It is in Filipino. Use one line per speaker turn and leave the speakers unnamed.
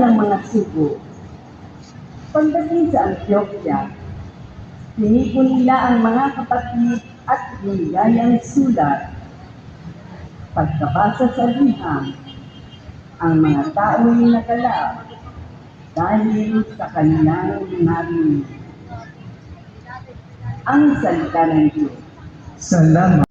ng mga sugo. Pagdating sa Antioquia, tinipon nila ang mga kapatid at binigay ang sulat. Pagkabasa sa liham, ang mga tao'y nagalak dahil sa kanilang narinig. Ang salita ng Diyos.
Salamat.